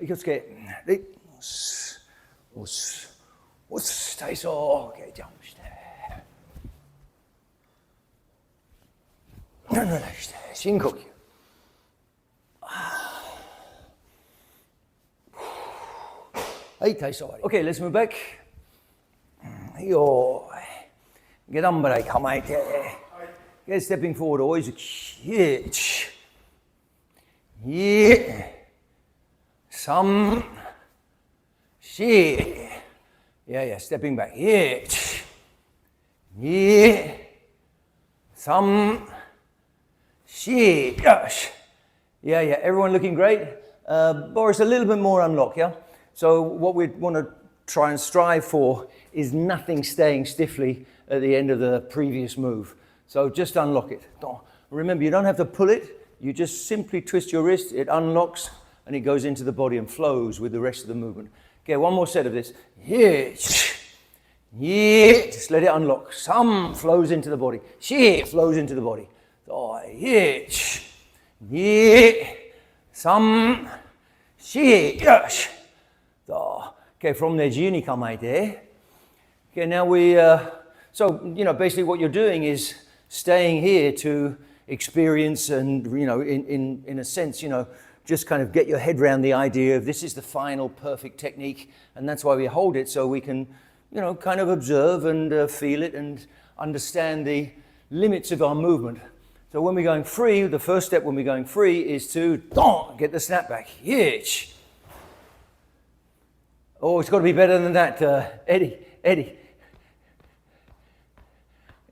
気をつけ。で、押す。体操。OK、ジャンプして。して、深呼吸。はい、体操終わり。OK, let's move back. よーい。下段払い構えて。Get stepping forward, 追いつき。1、2、3、4。Yeah, stepping back. 1、2、3、4. Yes. Yeah, everyone looking great. Boris, a little bit more unlock, yeah? So what we want to try and strive for is nothing staying stiffly at the end of the previous move. So just unlock it. Remember, you don't have to pull it. You just simply twist your wrist, it unlocks, and it goes into the body and flows with the rest of the movement. Okay, one more set of this. Just let it unlock. Some flows into the body. Flows into the body. Some. Okay, from there, 自由に構えて. Okay, now so, basically what you're doing is staying here to experience and, in a sense, just kind of get your head around the idea of this is the final perfect technique, and that's why we hold it, so we can, kind of observe and feel it and understand the limits of our movement. So when we're going free, the first step when we're going free is to get the snap back. Oh, it's got to be better than that, Eddie.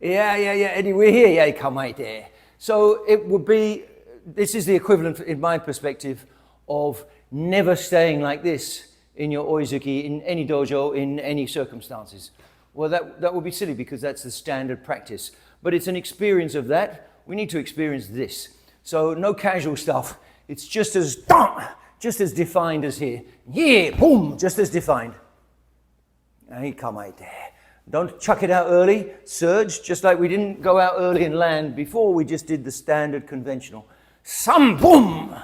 Yeah, Eddie, we're here. Yeah, come right there. So it would be, this is the equivalent, in my perspective, of never staying like this in your oizuki, in any dojo, in any circumstances. Well, that would be silly because that's the standard practice. But it's an experience of that. We need to experience this. So no casual stuff. It's just as defined as here. Yeah, boom, just as defined. Don't chuck it out early. Surge, just like we didn't go out early and land before. We just did the standard conventional. Some boom.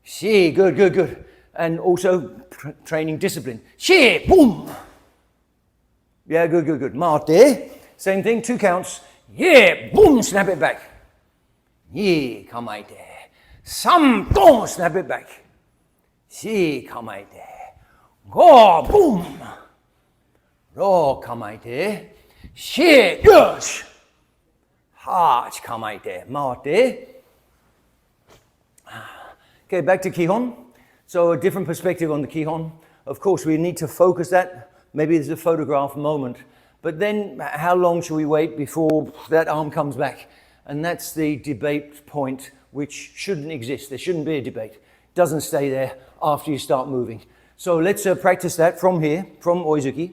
She, good. And also training discipline. She, boom. Yeah, good. Mate. Same thing, 2 counts. Yeah, boom, snap it back. Yeah, kamaite. Some, boom, snap it back. She, kamaite. Go, boom. Ro, kamaite. She, yes. Hach, kamaite. Mate. Okay, back to kihon. So a different perspective on the kihon. Of course, we need to focus that. Maybe there's a photograph moment. But then how long should we wait before that arm comes back? And that's the debate point, which shouldn't exist. There shouldn't be a debate. It doesn't stay there after you start moving. So let's practice that from here, from oizuki.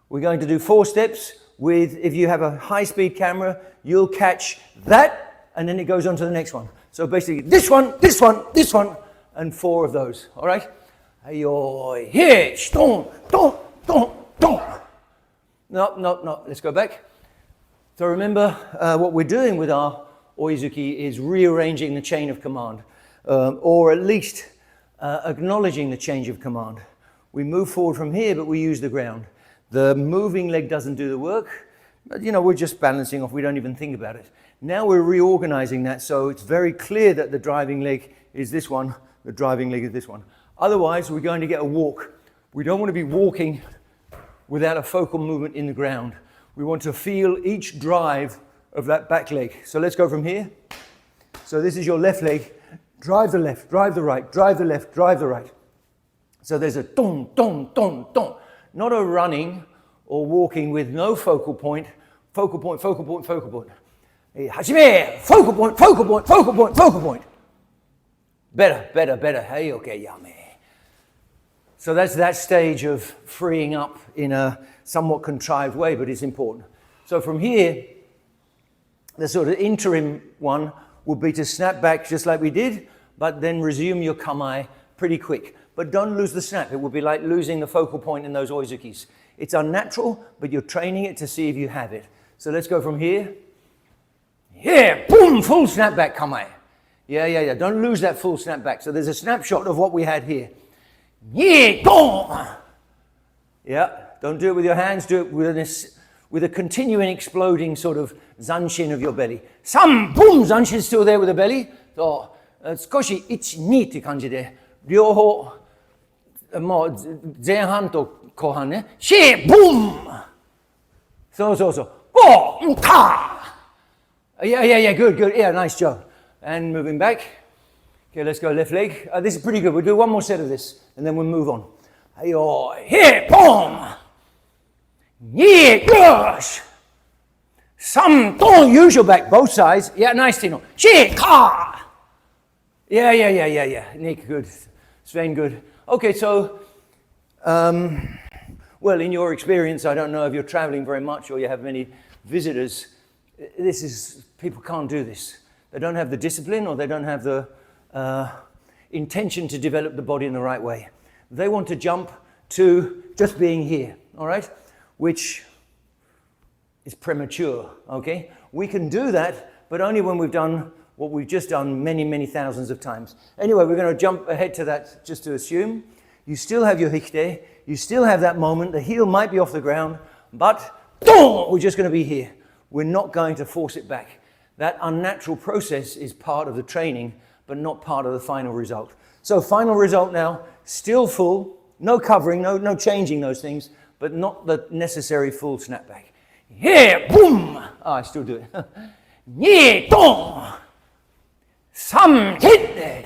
We're going to do 4 steps with, if you have a high-speed camera, you'll catch that, and then it goes on to the next one. So basically, this one, and 4 of those, all right? Ayo, here, don. No, let's go back. So remember, what we're doing with our oizuki is rearranging the chain of command, or at least acknowledging the change of command. We move forward from here, but we use the ground. The moving leg doesn't do the work. But, we're just balancing off. We don't even think about it. Now we're reorganizing that, so it's very clear that the driving leg is this one, the driving leg is this one. Otherwise, we're going to get a walk. We don't want to be walking without a focal movement in the ground. We want to feel each drive of that back leg. So let's go from here. So this is your left leg. Drive the left, drive the right, drive the left, drive the right. So there's a don. Not a running or walking with no focal point. Focal point. Hajime! Focal point. Better. Hey, okay, yame. So that's that stage of freeing up in a somewhat contrived way, but it's important. So from here, the sort of interim one would be to snap back just like we did, but then resume your kamae pretty quick. But don't lose the snap. It would be like losing the focal point in those oizukis. It's unnatural, but you're training it to see if you have it. So let's go from here. Yeah, boom, full snap back kamae. Yeah. Don't lose that full snap back. So there's a snapshot of what we had here. Yeah, dong. Yeah, don't do it with your hands, do it with a continuing exploding sort of zanshin of your belly. Sam, boom, zanshin still there with the belly. So, 少し1、2って感じで、両方、もう前半と後半ね。シェー、ブーンそうそうそう。ゴー、ター Yeah, good. Yeah, nice job. And moving back. Okay, let's go left leg. This is pretty good. We'll do one more set of this, and then we'll move on. Here, boom. Yeah, gosh. Some, don't use your back, both sides. Yeah, nice, Tino. Shit, car. Yeah. Nick, good. Sven, good. Okay, so, well, in your experience, I don't know if you're traveling very much or you have many visitors. People can't do this. They don't have the discipline or they don't have the intention to develop the body in the right way. They want to jump to just being here, all right? Which is premature, okay? We can do that, but only when we've done what we've just done many, many thousands of times. Anyway, we're going to jump ahead to that just to assume. You still have your hikite, you still have that moment, the heel might be off the ground, but we're just going to be here. We're not going to force it back. That unnatural process is part of the training, but not part of the final result. So final result now, still full, no covering, no changing those things, but not the necessary full snapback. Yeah, boom! I still do it. Yeah, dong! Some hit there.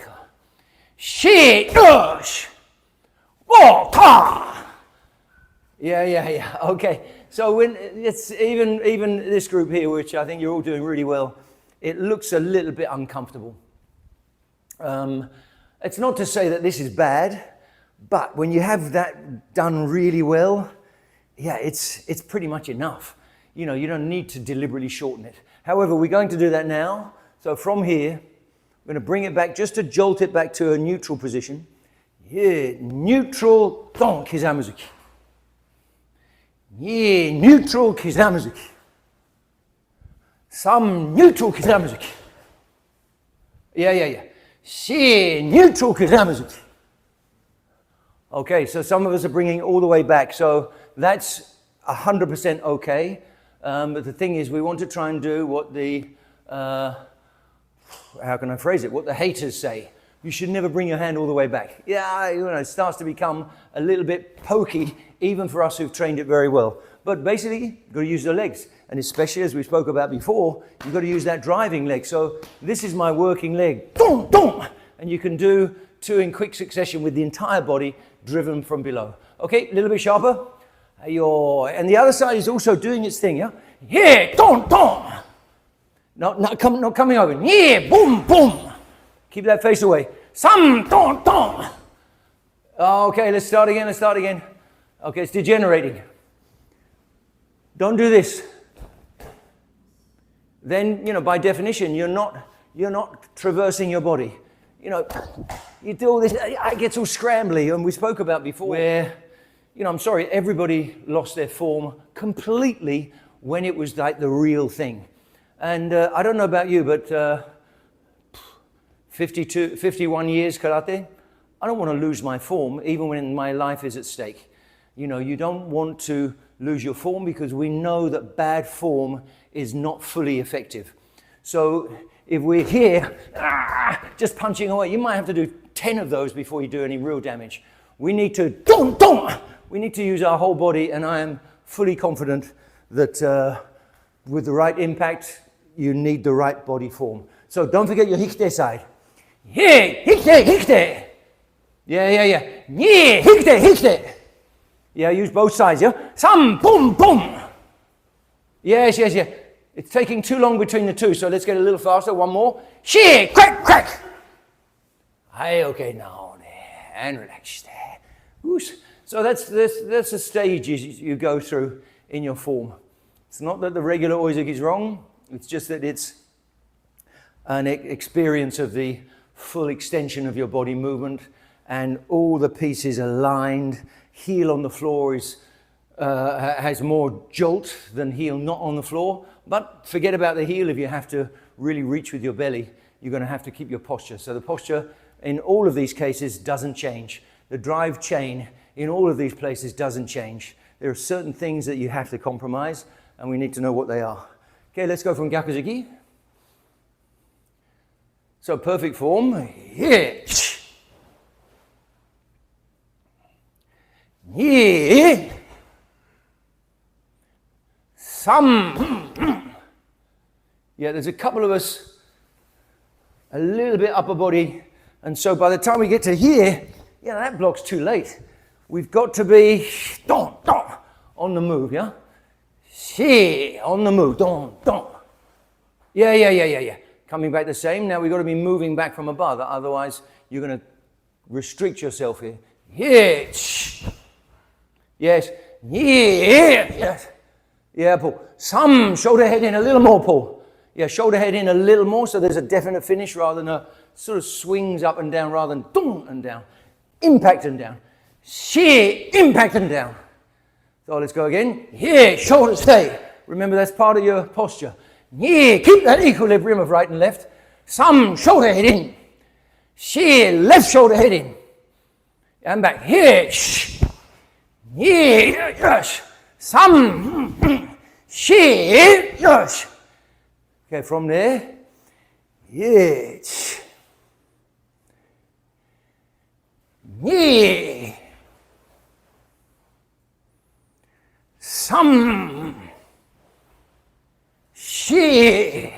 She gosh! Oh, ta! Yeah. Okay. So when it's even this group here, which I think you're all doing really well, it looks a little bit uncomfortable. It's not to say that this is bad, but when you have that done really well, yeah, it's pretty much enough. You know, you don't need to deliberately shorten it. However, we're going to do that now. So from here, we're going to bring it back just to jolt it back to a neutral position. Yeah, neutral, don, kizamuzuki. Yeah, neutral, kizamuzuki. Some neutral kizamuzuki. Yeah. She, neutral kizamuzuki. Okay, so some of us are bringing all the way back. So that's 100% okay. But the thing is, we want to try and do what the, how can I phrase it? What the haters say. You should never bring your hand all the way back. Yeah, you know, it starts to become a little bit pokey, even for us who've trained it very well. But basically, you've got to use the legs. And especially, as we spoke about before, you've got to use that driving leg. So this is my working leg. Dong, dong. And you can do two in quick succession with the entire body driven from below. Okay, a little bit sharper. And the other side is also doing its thing, yeah? Yeah, dong, dong. Not coming over. Yeah, boom, boom. Keep that face away. Some, dong, dong. Okay, let's start again. Okay, it's degenerating. Don't do this. Then, you know, by definition, you're not traversing your body. You know, you do all this, it gets all scrambly, and we spoke about before where, you know, I'm sorry, everybody lost their form completely when it was like the real thing. And I don't know about you, but 51 years karate, I don't want to lose my form even when my life is at stake. You know, you don't want to lose your form because we know that bad form is not fully effective. So if we're here, just punching away, you might have to do 10 of those before you do any real damage. We need to, we need to use our whole body, and I am fully confident that with the right impact, you need the right body form. So don't forget your hikite side. Yeah, hikite. Yeah. Yeah, hikite. Yeah, use both sides, yeah? Some, boom, boom. Yes. It's taking too long between the two, so let's get a little faster. One more. She, crack. Hey, okay, now, and relax there. So that's the stages you go through in your form. It's not that the regular oizuki is wrong. It's just that it's an experience of the full extension of your body movement and all the pieces aligned. Heel on the floor has more jolt than heel not on the floor. But forget about the heel. If you have to really reach with your belly, you're going to have to keep your posture. So the posture in all of these cases doesn't change. the drive chain in all of these places doesn't change. There are certain things that you have to compromise, and we need to know what they are. Okay, let's go from Gyakuzuki. So perfect form. Here. Here. Some. Yeah, there's a couple of us a little bit upper body, and so by the time we get to here, yeah, that block's too late. We've got to be on the move, yeah? Here, on the move, Yeah. Coming back the same. Now we've got to be moving back from above, otherwise you're going to restrict yourself here. Here. Yes. Here. Yes. Yeah, pull. Some shoulder head in a little more, pull. Yeah, shoulder head in a little more so there's a definite finish rather than a sort of swings up and down rather than dong and down. Impact and down. Here, impact and down. So let's go again. Here, shoulder stay. Remember that's part of your posture. Here, keep that equilibrium of right and left. Some shoulder head in. Here, left shoulder head in. And back. Here. Here. Yes. Some. Here. Yes. Okay, from there. Yes. Here. Some. She.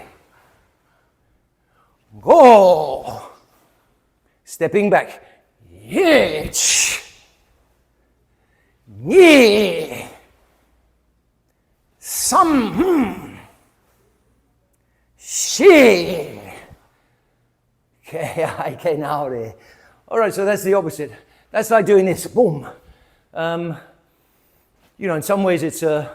Go. Stepping back. Hitch. Ye. Some. She. Okay, now there. All right, so that's the opposite. That's like doing this. Boom. You know, in some ways it's the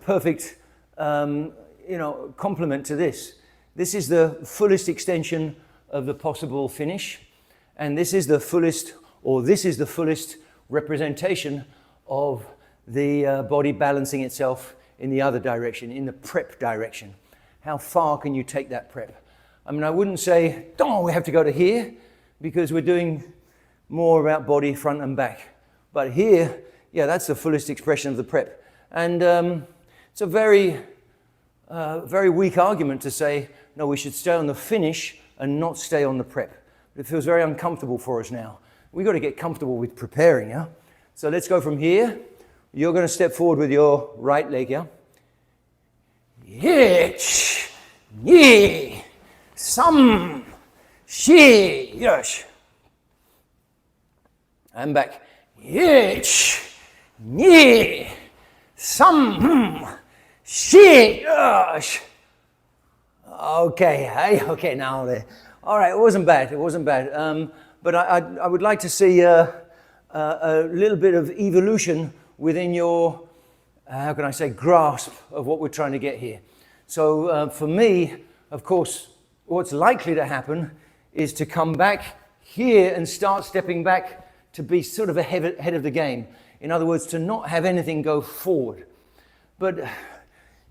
perfect complement to this. This is the fullest extension of the possible finish, and this is the fullest representation of the body balancing itself in the other direction, in the prep direction. How far can you take that prep? I mean, I wouldn't say, we have to go to here, because we're doing more about body front and back. But here, yeah, that's the fullest expression of the prep. And it's a very weak argument to say, no, we should stay on the finish and not stay on the prep. It feels very uncomfortable for us now. We've got to get comfortable with preparing, yeah? So let's go from here. You're going to step forward with your right leg, yeah? Hitch, ye, some, she, yes. And back. Hitch, ye, some, she, yes. Okay, now there. All right, it wasn't bad. But I would like to see a little bit of evolution within your, grasp of what we're trying to get here. So for me, of course, what's likely to happen is to come back here and start stepping back to be sort of ahead of the game. In other words, to not have anything go forward. But,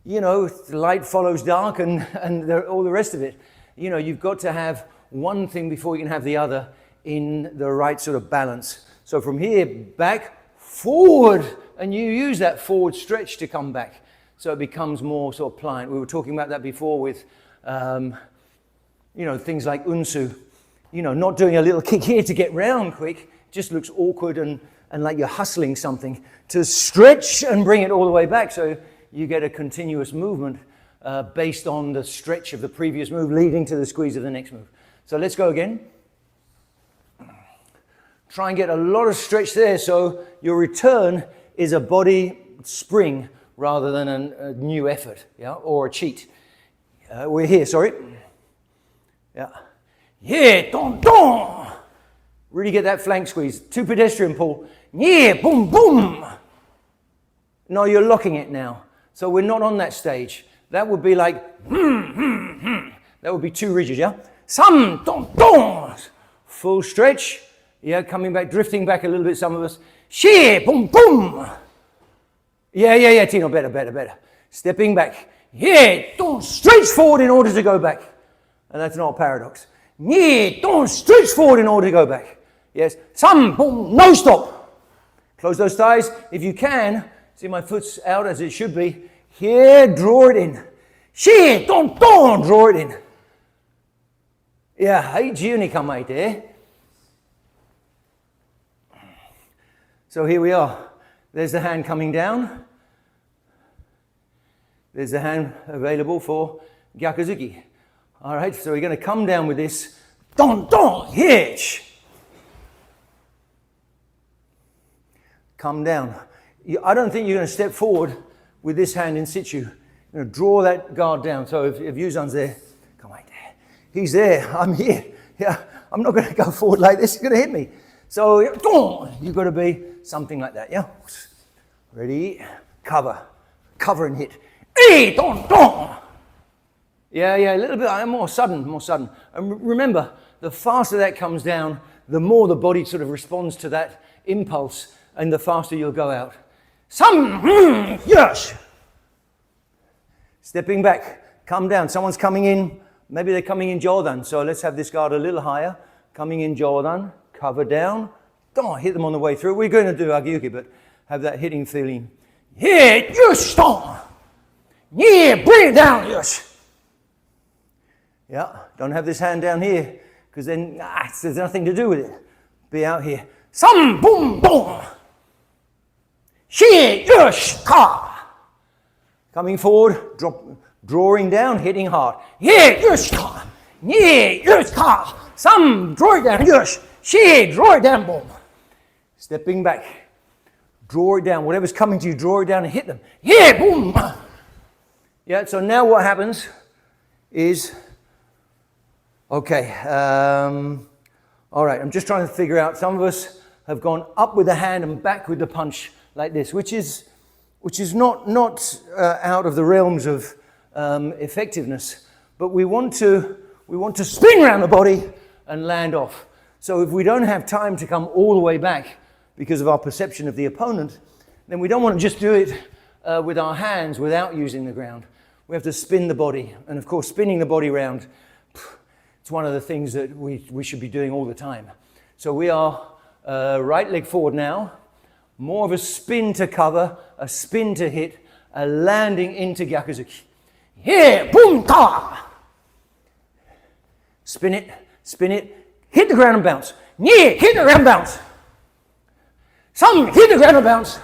light follows dark and all the rest of it. You've got to have one thing before you can have the other in the right sort of balance. So from here, back, forward, and you use that forward stretch to come back. So it becomes more sort of pliant. We were talking about that before with, things like unsu. Not doing a little kick here to get round quick, just looks awkward and like you're hustling something. To stretch and bring it all the way back so you get a continuous movement based on the stretch of the previous move leading to the squeeze of the next move. So let's go again. Try and get a lot of stretch there so your return is a body spring rather than a new effort, yeah, or a cheat. We're here, sorry. Yeah. Yeah, don, don. Really get that flank squeeze. 2 pedestrian pull. Yeah, boom, boom. No, you're locking it now. So we're not on that stage. That would be like, That would be too rigid, yeah? Some, don, don. Full stretch. Yeah, coming back, drifting back a little bit, some of us. Shee, boom, boom. Yeah, Tino, better. Stepping back. Yeah, don't stretch forward in order to go back. And that's not a paradox. Knee, don't stretch forward in order to go back. Yes, some, boom, no stop. Close those thighs. If you can, see my foot's out as it should be. Here, draw it in. Shit, don't, draw it in. Yeah, はい、自由に構えて。So here we are. There's the hand coming down. There's the hand available for Gyakuzuki. All right, so we're going to come down with this. Hitch. Come down. I don't think you're going to step forward with this hand in situ. You're going to draw that guard down. So if Yuzan's there, come right there. He's there. I'm here. Yeah, I'm not going to go forward like this. He's going to hit me. So you've got to be something like that. Yeah. Ready? Cover and hit. Yeah, a little bit more sudden. And remember, the faster that comes down, the more the body sort of responds to that impulse, and the faster you'll go out. Yes. Stepping back, come down. Someone's coming in. Maybe they're coming in Jodan. So let's have this guard a little higher. Coming in Jodan, cover down. Don't hit them on the way through. We're going to do Agyuki, but have that hitting feeling. Hit, yes, yeah, bring it down, yes. Yeah, don't have this hand down here, because then there's nothing to do with it. Be out here. Some, boom, boom. Shit, yes, ka. Coming forward, drawing down, hitting hard. Yeah, yes, ka. Yeah, yes, ka. Some, draw it down, yes. Shit, draw it down, boom. Stepping back, draw it down. Whatever's coming to you, draw it down and hit them. Yeah, boom. Yeah, so now what happens is, okay, all right, I'm just trying to figure out, some of us have gone up with the hand and back with the punch like this, which is not out of the realms of effectiveness, but we want to spin around the body and land off. So if we don't have time to come all the way back because of our perception of the opponent, then we don't want to just do it with our hands without using the ground. We have to spin the body, and of course spinning the body around, it's one of the things that we should be doing all the time. So we are right leg forward now, more of a spin to cover, a spin to hit, a landing into Gyakuzuki. Here, boom, ta! Spin it, hit the ground and bounce. Yeah, hit the ground and bounce. Some, hit the ground and bounce.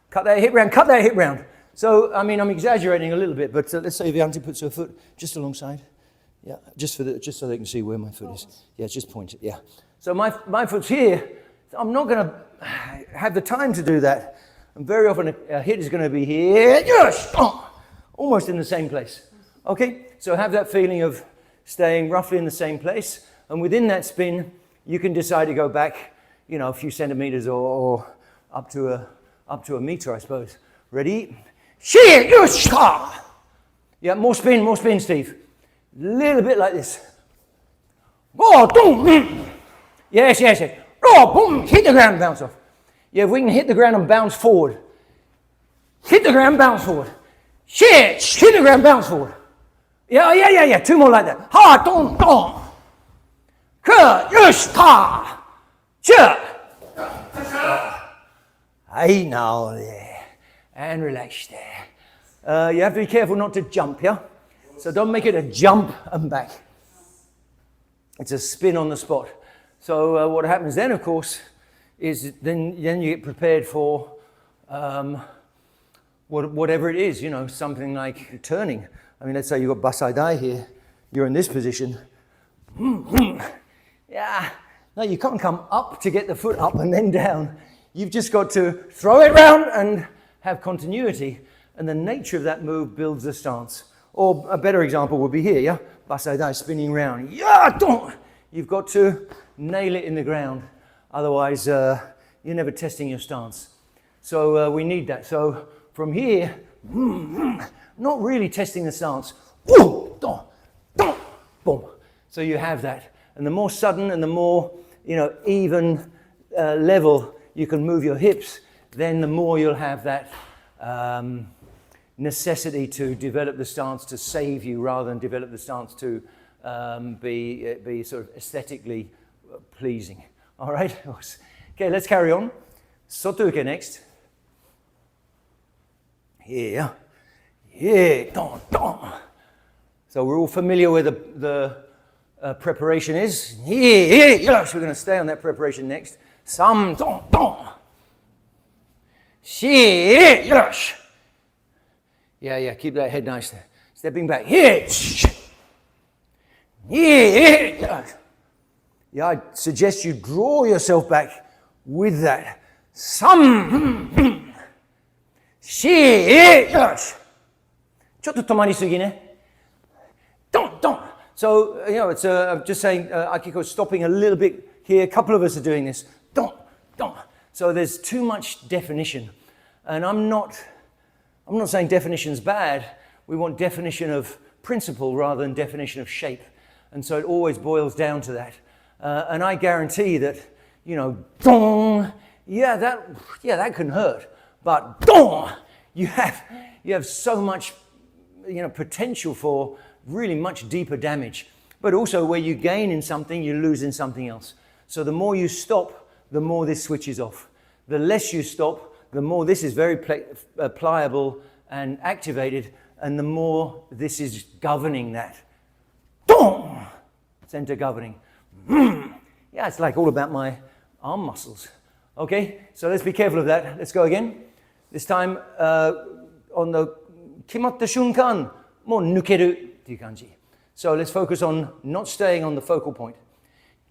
Cut that hip round. So, I mean, I'm exaggerating a little bit, but let's say Vianti puts her foot just alongside. Yeah, just so they can see where my foot is. Yeah, just point it, yeah. So my foot's here. I'm not going to have the time to do that. And very often a hit is going to be here. Yes! Almost in the same place. Okay, so have that feeling of staying roughly in the same place. And within that spin, you can decide to go back, a few centimeters or up to a meter, I suppose. Ready? Yeah, more spin, Steve. Little bit like this. Oh, boom. Yes. Oh, boom. Hit the ground and bounce off. Yeah, if we can hit the ground and bounce forward. Hit the ground, bounce forward. Hit the ground, bounce forward. Yeah. Two more like that. Ha, dong. Ta. Hey, now there. And relax there. You have to be careful not to jump, yeah? So don't make it a jump and back. It's a spin on the spot. So what happens then, of course, is then you get prepared for whatever it is, something like turning. I mean, let's say you've got Basai Dai here. You're in this position. Yeah. No, you can't come up to get the foot up and then down. You've just got to throw it round and have continuity. And the nature of that move builds the stance. Or a better example would be here, yeah? Basai Dai spinning round. Yeah, don't. You've got to nail it in the ground. Otherwise, you're never testing your stance. So we need that. So from here, not really testing the stance. Boom. So you have that. And the more sudden and the more, even level you can move your hips, then the more you'll have that necessity to develop the stance to save you rather than develop the stance to be sort of aesthetically pleasing. All right? Okay, let's carry on. Shotokan next. Here. Yeah. Don, don. So we're all familiar with the preparation is. Yeah. Yes, we're going to stay on that preparation next. Sam, don, don. She, yes. Yeah, keep that head nice there. Stepping back. Here. Yeah. Yeah, I suggest you draw yourself back with that. Some. She. Yes. ちょっと止まりすぎね。Don't. So, it's I'm just saying, Akiko's stopping a little bit here. A couple of us are doing this. Don't. So there's too much definition. And I'm not saying definition's bad. We want definition of principle rather than definition of shape. And so it always boils down to that. And I guarantee that, dong, that can hurt. But dong, you have so much, potential for really much deeper damage. But also where you gain in something, you lose in something else. So the more you stop, the more this switches off. The less you stop, the more this is very pliable and activated, and the more this is governing that. Dong! Center governing. Yeah, it's like all about my arm muscles. Okay, so let's be careful of that. Let's go again. This time on the kimatta shunkan, mo nukeruっていう感じ. So let's focus on not staying on the focal point.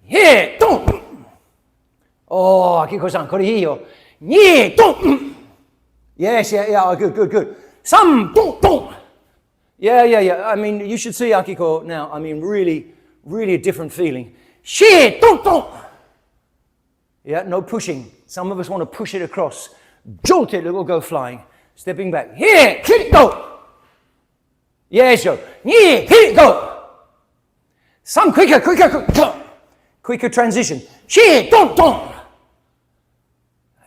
Yeah, dong! Oh, Akiko-san, これいいよ. Yeah, dong! Yes, yeah, good. Sam, dong! Yeah. I mean, you should see Akiko now. I mean, really a different feeling. Shit, dong! Yeah, no pushing. Some of us want to push it across. Jolt it will go flying. Stepping back. Here, hit it, go! Yes, yo. Yeah, hit it, go! Some quicker. Quicker transition. Shit, dong!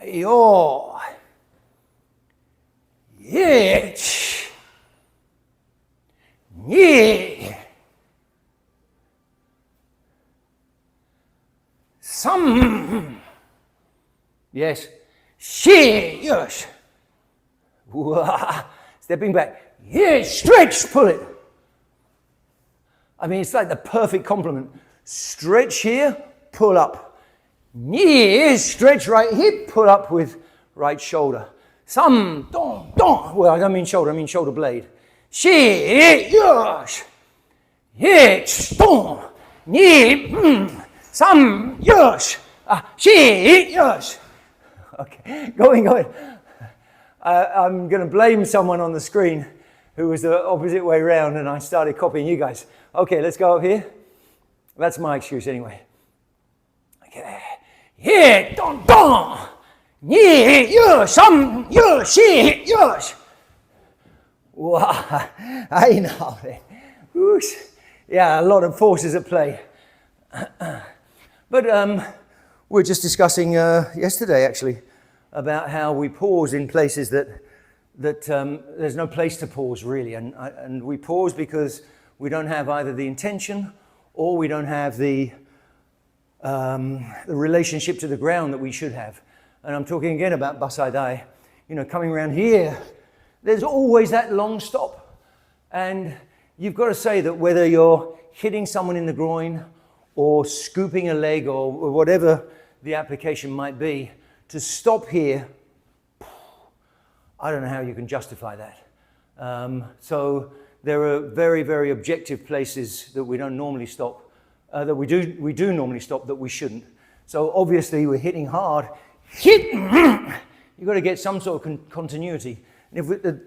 Yo. Yeah. Yeah. Some. Yes. She. Yes. Stepping back. Yeah. Stretch. Pull it. I mean, it's like the perfect complement. Stretch here. Pull up. Yeah. Stretch right hip. Pull up with right shoulder. Some. Dong. Well, I don't mean shoulder. I mean shoulder blade. She. Yes. Yeah. Dong. Yeah. Some. Yes. She. Yes. Okay, going. I'm going to blame someone on the screen who was the opposite way around, and I started copying you guys. Okay, let's go up here. That's my excuse anyway. Okay. Yeah, dong. Yeah, some, yeah, she, yes. Wow, I know. Yeah, a lot of forces at play. But we were just discussing yesterday, actually, about how we pause in places that there's no place to pause, really. And we pause because we don't have either the intention or we don't have the relationship to the ground that we should have. And I'm talking again about Basaidai. Coming around here, there's always that long stop. And you've got to say that whether you're hitting someone in the groin or scooping a leg or whatever the application might be, to stop here, I don't know how you can justify that. So there are very, very objective places that we don't normally stop, that we do normally stop that we shouldn't. So obviously we're hitting hard. Hit! You've got to get some sort of continuity. And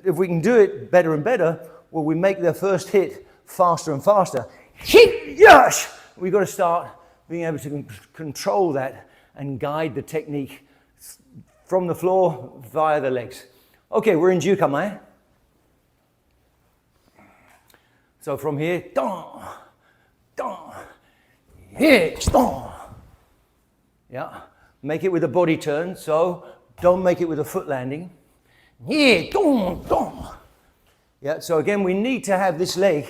if we can do it better and better, well, we make the first hit faster and faster. Hit! Yes! We've got to start being able to control that and guide the technique from the floor via the legs. Okay, we're in Jukamai. So from here, dong, hit, dong. Yeah, make it with a body turn, so don't make it with a foot landing. Yeah, dong. Yeah, so again, we need to have this leg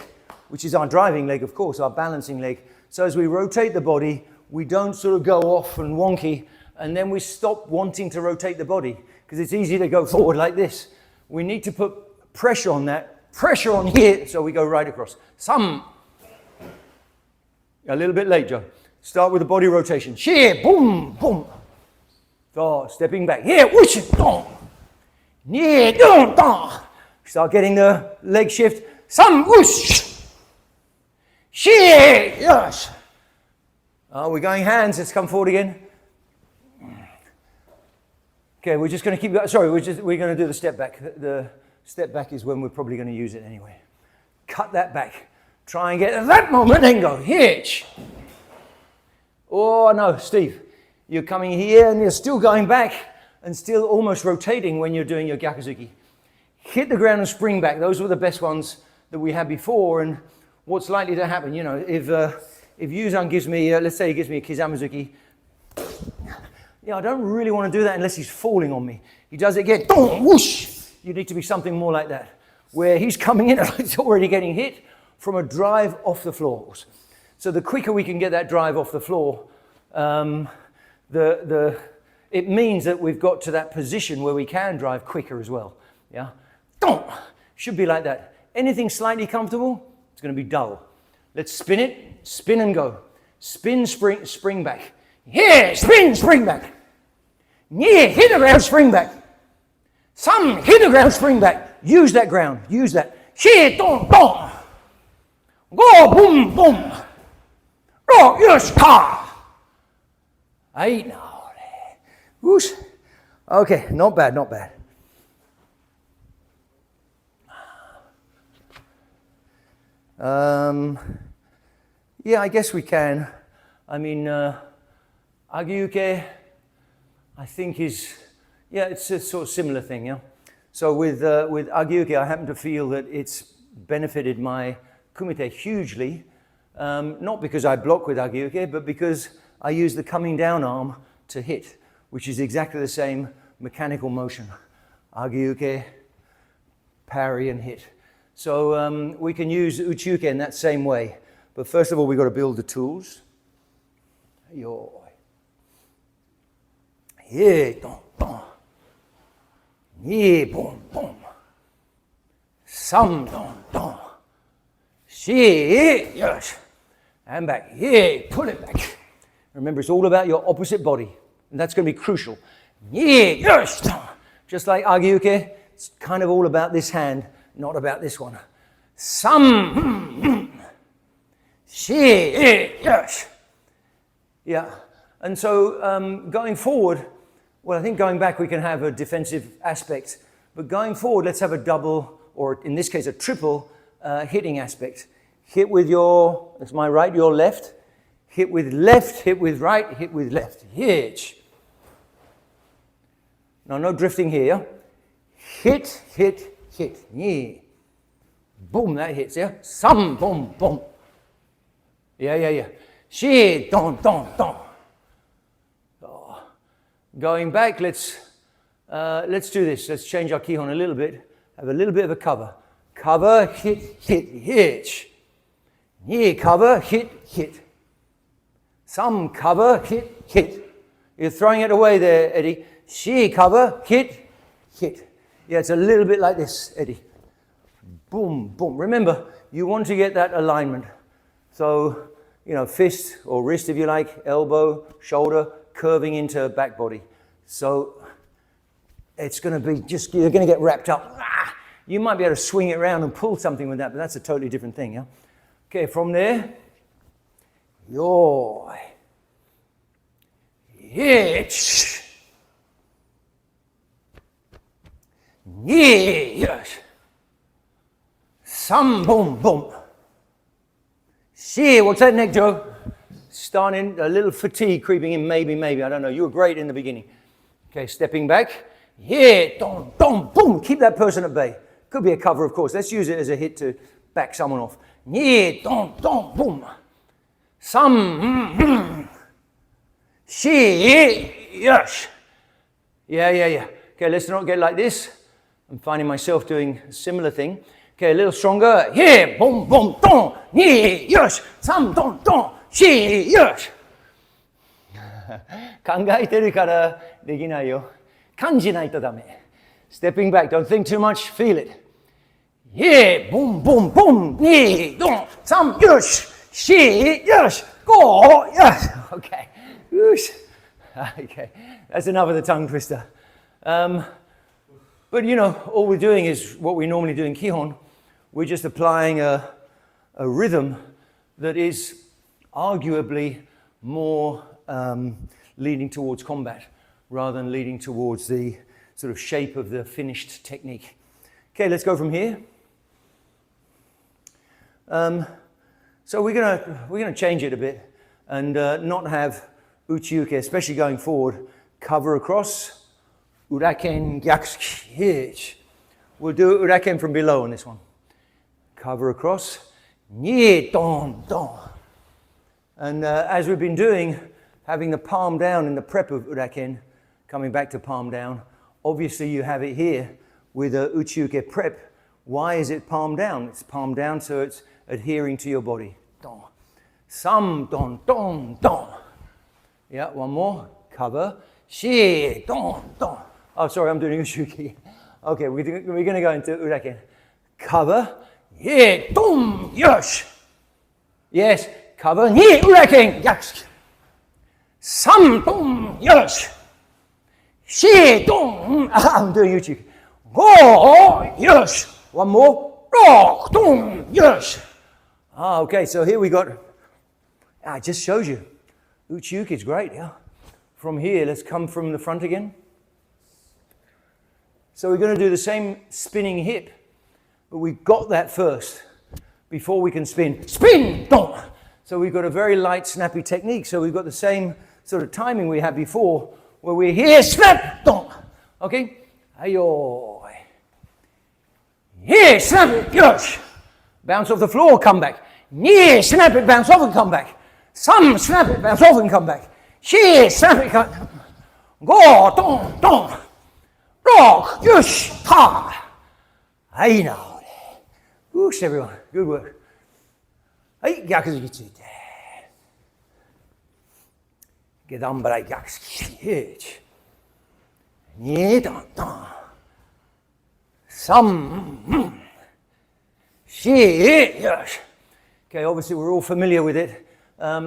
which is our driving leg, of course, our balancing leg. So as we rotate the body, we don't sort of go off and wonky, and then we stop wanting to rotate the body, because it's easy to go forward like this. We need to put pressure on that, pressure on here, so we go right across. Some. A little bit late, Joe. Start with the body rotation. Here, boom, boom. So, stepping back. Here, whoosh, dong. Here, dong, dong. Start getting the leg shift. Some, whoosh. Here, yes. We're going hands. Let's come forward again. Okay, we're just going to keep going. Sorry, we're going to do the step back. The step back is when we're probably going to use it anyway. Cut that back. Try and get to that moment and go, hitch. Oh, no, Steve, you're coming here and you're still going back and still almost rotating when you're doing your gyakuzuki. Hit the ground and spring back. Those were the best ones that we had before. And what's likely to happen, you know, if Yuzan gives me, let's say he gives me a kizamazuki, I don't really want to do that unless he's falling on me. He does it again, whoosh. You need to be something more like that, where he's coming in and he's already getting hit from a drive off the floors. So the quicker we can get that drive off the floor, it means that we've got to that position where we can drive quicker as well. Yeah, should be like that. Anything slightly comfortable, it's going to be dull. Let's spin it, spin and go. Spin, spring back. Here, spin, spring back. Yeah, hit the ground, spring back. Some hit the ground, spring back. Use that ground, use that. Here, dong, dong. Go, boom, boom. Oh, yes, ka. Hey, now. Whoosh. Okay, not bad, not bad. Yeah, I guess we can. I mean, Agiuke, I think it's a sort of similar thing, yeah? So with Agiuke, I happen to feel that it's benefited my kumite hugely, not because I block with Agiuke, but because I use the coming down arm to hit, which is exactly the same mechanical motion. Agiuke, parry and hit. So we can use uchiuke in that same way. But first of all, we've got to build the tools. Yo. Yeah, dong, dong. Yeah, boom, boom. Some, dong, dong. See, yes. And back. Yeah, pull it back. Remember, it's all about your opposite body. And that's going to be crucial. Yeah, yes. Just like Agiuke, it's kind of all about this hand, not about this one. Some. See, yes. Yeah. And so going forward, well, I think going back we can have a defensive aspect. But going forward, let's have a double, or in this case, a triple hitting aspect. Hit with that's my right, your left. Hit with left, hit with right, hit with left. Hitch. Now, no drifting here. Hit, hit, hit. Yeah. Boom, that hits, yeah? Some, boom, boom. Yeah. She, don, don, don. Oh. Going back, let's do this. Let's change our kihon a little bit. Have a little bit of a cover. Cover, hit, hit, hitch. Yeah, cover, hit, hit. Some cover, hit, hit. You're throwing it away there, Eddie. She cover, hit, hit. Yeah, it's a little bit like this, Eddie. Boom, boom. Remember, you want to get that alignment. So, fist or wrist if you like, elbow, shoulder, curving into back body. So it's going to be you're going to get wrapped up. You might be able to swing it around and pull something with that, but that's a totally different thing, yeah? Okay, from there, yo, hitch, yes, some boom, boom. See, what's that neck, Joe? Starting a little fatigue creeping in, maybe, I don't know. You were great in the beginning. Okay, stepping back. Yeah, dong, dong, boom. Keep that person at bay. Could be a cover, of course. Let's use it as a hit to back someone off. Yeah, dong, dong, boom. Some, she, yes. Yeah. Okay, let's not get like this. I'm finding myself doing a similar thing. Okay, a little stronger. Here, boom, boom, don, ni, yosh, sam, don, don, shi, yosh. 考えてるからできないよ。感じないとダメ。Stepping back, don't think too much, feel it. Yeah, boom, boom, boom, ni, don, sam, yosh, shi, yosh, go, yosh. Okay, whoosh. Okay, that's enough of the tongue twister. But you know, all we're doing is what we normally do in kihon. We're just applying a rhythm that is arguably more leading towards combat rather than leading towards the sort of shape of the finished technique. Okay, let's go from here. So we're gonna change it a bit and not have uchiuke, especially going forward, cover across, uraken, gyakusuki, hitch. We'll do uraken from below on this one. Cover across, ni, don, don. And as we've been doing, having the palm down in the prep of uraken, coming back to palm down, obviously you have it here with a uchiuke prep. Why is it palm down? It's palm down so it's adhering to your body. Don. Sam, don, don, don. Yeah, one more. Cover. Shi, don, don. Oh, sorry, I'm doing uchiuke. Okay, we're going to go into uraken. Cover. Ye, dum, yosh. Yes, cover, ni, uraken, yakusuki. Sam, dum, yosh. Shi, dum, I'm doing uchiuke. Go, yosh. One more. Ro, dum, yosh. Ah, okay, so here we got, it just shows you. Uchiuke is great, yeah. From here, let's come from the front again. So we're going to do the same spinning hip. But we got that first before we can spin. Spin! Don! So we've got a very light, snappy technique. So we've got the same sort of timing we had before, where we're here, snap! Don! Okay? Ayo! Here, snap it! Yosh! Bounce off the floor, come back. Near, snap it, bounce off and come back. Some, snap it, bounce off and come back. She, snap it, come. Go! Don! Don! Rock! Yosh! Ta! Hey now. Whoosh, everyone. Good work. Hey, gyakusuki tsuite. Gedambara gyakusuki. Hitch. Ni, don, don. Sam. Shi, yosh. Okay, obviously we're all familiar with it.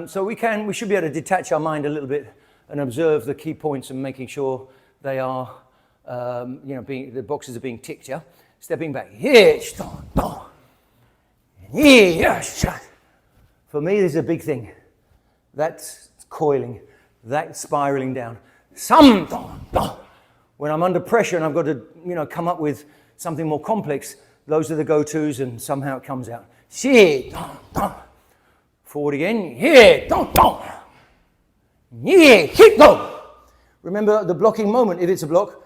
So we should be able to detach our mind a little bit and observe the key points and making sure they are, the boxes are being ticked, yeah? Stepping back. Hitch, don, don. For me, this is a big thing. That's coiling, that's spiraling down. Some, don, don. When I'm under pressure and I've got to, come up with something more complex, those are the go-tos and somehow it comes out. Shi, don, don. Forward again. Here, don, don. Ni, hit, go. Remember the blocking moment, if it's a block,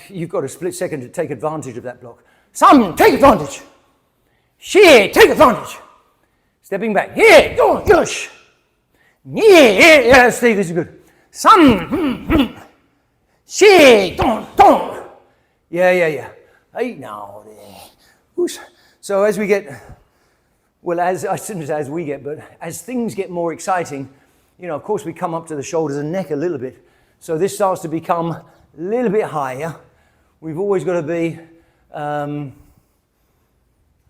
you've got a split second to take advantage of that block. Some, take advantage. She, take advantage. Stepping back. Here, go, yosh. Yeah, Steve, this is good. Some, she, don't. Yeah. Hey, now. So as we get, well, as things get more exciting, of course we come up to the shoulders and neck a little bit. So this starts to become a little bit higher. We've always got to be,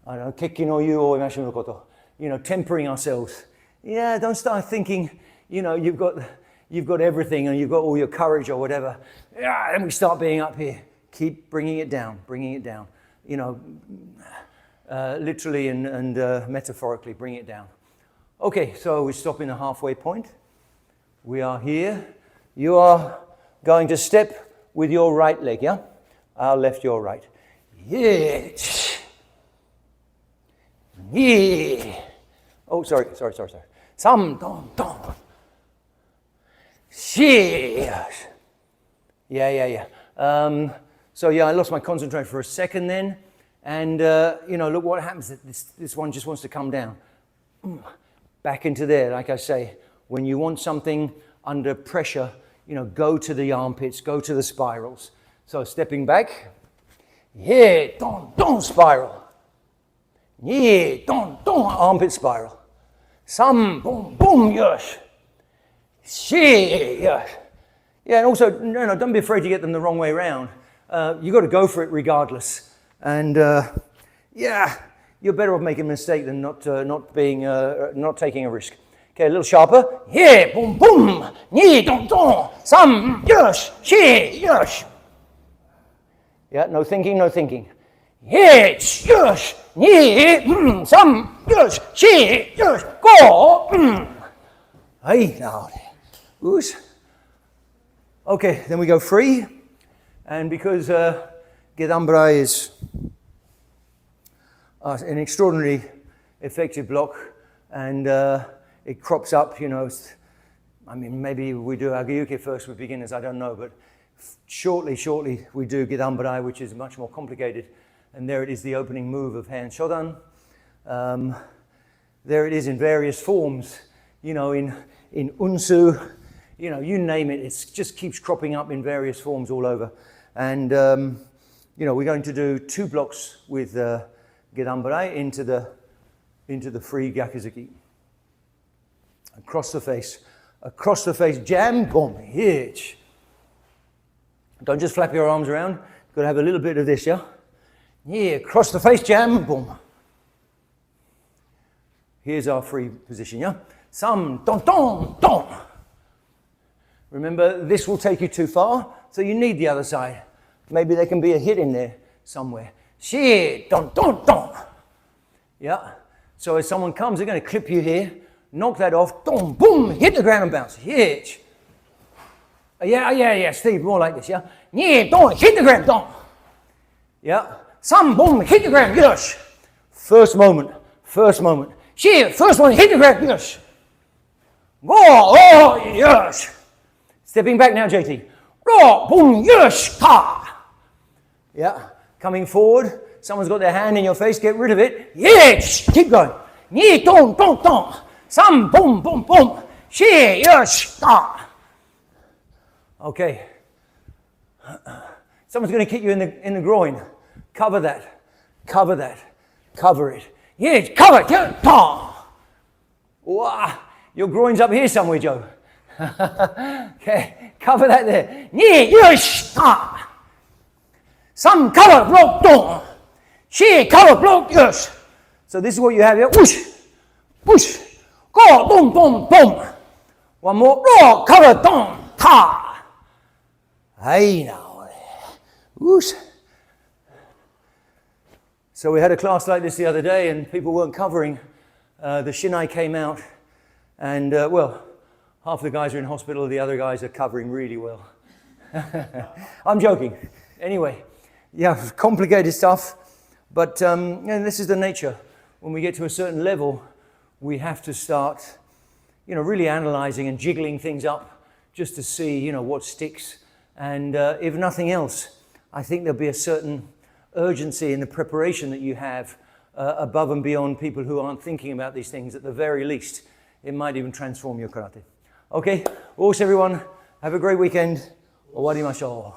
kekki no yu o imashimasu no koto. Tempering ourselves. Yeah, don't start thinking, you've got everything and you've got all your courage or whatever. Yeah, then we start being up here. Keep bringing it down. Literally and metaphorically, bring it down. Okay, so we stop in a halfway point. We are here. You are going to step with your right leg, yeah? Our left, your right. Yeah. Yeah. Oh, sorry. Sam, don. Yes. Yeah. I lost my concentration for a second then. And, look what happens. This one just wants to come down. Back into there, like I say. When you want something under pressure, go to the armpits, go to the spirals. So stepping back. Yeah, don't spiral. Ni, don, don, armpit spiral. Some, boom, boom, yes. She, yes. Yeah, and also, no, don't be afraid to get them the wrong way around. You've got to go for it regardless. And yeah, you're better off making a mistake than not taking a risk. Okay, a little sharper. Here, boom, boom. Ni, don, don. Some, yes. She, yes. Yeah, no thinking, no thinking. Here, yes. Ni, some, yes. She, yes. Go. Hey, now. Oops. Okay, then we go free. And because Gedambra is an extraordinarily effective block, and it crops up, you know, I mean, maybe we do Agayuke first with beginners, I don't know, but shortly we do Gedambra, which is much more complicated. And there it is, the opening move of hand Shodan. There it is in various forms, you know, in Unsu, you know, you name it, it just keeps cropping up in various forms all over. And, you know, we're going to do 2 blocks with Gedambara into the free Gyakuzuki. Across the face, jam, boom, hitch. Don't just flap your arms around, you've got to have a little bit of this, yeah? Yeah, across the face, jam, boom. Here's our free position, yeah? Some, don, don, don. Remember, this will take you too far, so you need the other side. Maybe there can be a hit in there somewhere. Shi, don, don, don. Yeah. So as someone comes, they're going to clip you here, knock that off, don, boom, hit the ground and bounce. Hitch. Yeah, Steve, more like this, yeah? Yeah, don, hit the ground, don. Yeah. Some, boom, hit the ground, yes. First moment. Shi, first one, hit the ground, yes. Go, oh, yes. Stepping back now, JT. Ro, boom, yes, ta. Yeah, coming forward. Someone's got their hand in your face. Get rid of it. Yes, keep going. Ni, don, don, don. Some, boom, boom, boom. She, yes, ta. Okay. Someone's going to kick you in the groin. Cover that. Cover it. Yes, cover it. Ta. Wow. Your groin's up here somewhere, Joe. Okay, cover that there. Ni, yes, ta. Some cover, block, don. She, cover, block, yes. So this is what you have here. Whoosh, whoosh. Go, boom, boom, boom. One more. Roll, cover, don, ta. Hey, now. Whoosh. So we had a class like this the other day, and people weren't covering. The Shinai came out, and, well, half the guys are in hospital, the other guys are covering really well. I'm joking. Anyway, yeah, complicated stuff. But you know, this is the nature. When we get to a certain level, we have to start, you know, really analyzing and jiggling things up just to see, you know, what sticks. And if nothing else, I think there'll be a certain urgency in the preparation that you have above and beyond people who aren't thinking about these things. At the very least, it might even transform your karate. Okay, also everyone, have a great weekend. Owarimashou.